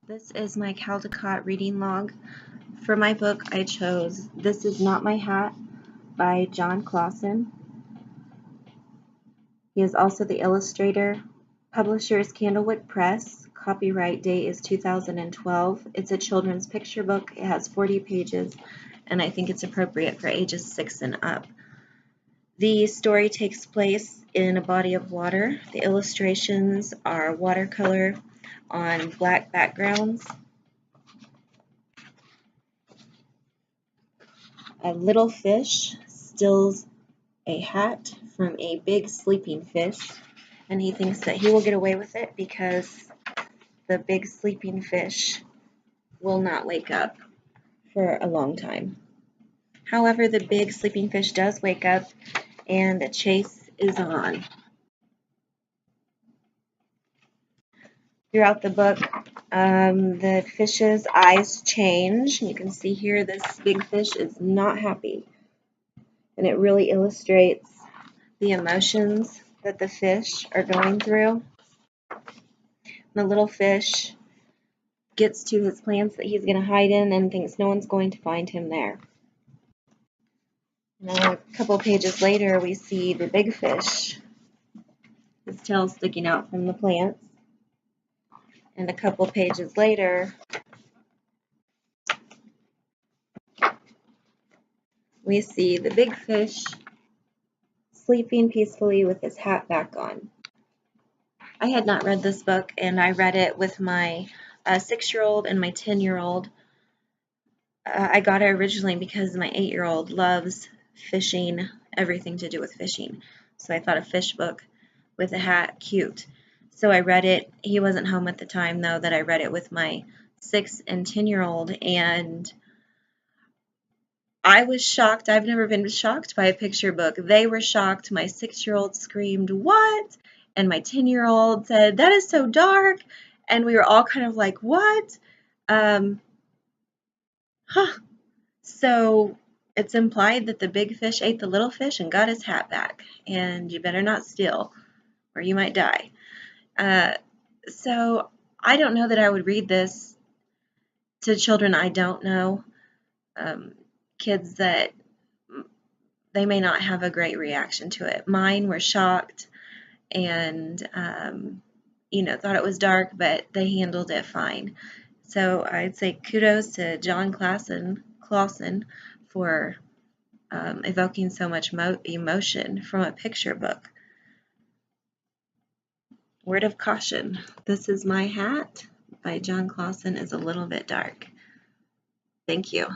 This is my Caldecott reading log. For my book, I chose This Is Not My Hat by Jon Klassen. He is also the illustrator. Publisher is Candlewood Press. Copyright date is 2012. It's a children's picture book. It has 40 pages, and I think it's appropriate for ages 6 and up. The story takes place in a body of water. The illustrations are watercolor on black backgrounds. A little fish steals a hat from a big sleeping fish, and he thinks that he will get away with it because the big sleeping fish will not wake up for a long time. However, the big sleeping fish does wake up, and the chase is on. Throughout the book, the fish's eyes change. You can see here this big fish is not happy, and it really illustrates the emotions that the fish are going through. The little fish gets to his plants that he's going to hide in and thinks no one's going to find him there. Now, a couple pages later, we see the big fish, his tail sticking out from the plants. And a couple pages later, we see the big fish sleeping peacefully with his hat back on. I had not read this book, and I read it with my 6-year-old and my 10-year-old. I got it originally because my 8-year-old loves fishing, everything to do with fishing. So I thought a fish book with a hat, cute. So I read it. He wasn't home at the time, though, that I read it with my 6 and 10-year-old, and I was shocked. I've never been shocked by a picture book. They were shocked. My 6-year-old screamed, "What?" And my 10-year-old said, "That is so dark." And we were all kind of like, "What?" So it's implied that the big fish ate the little fish and got his hat back. And you better not steal, or you might die. So I don't know that I would read this to children I don't know. Kids that they may not have a great reaction to it. Mine were shocked and, thought it was dark, but they handled it fine. So I'd say kudos to Jon Klassen for evoking so much emotion from a picture book. Word of caution, This Is My Hat by Jon Klassen is a little bit dark. Thank you.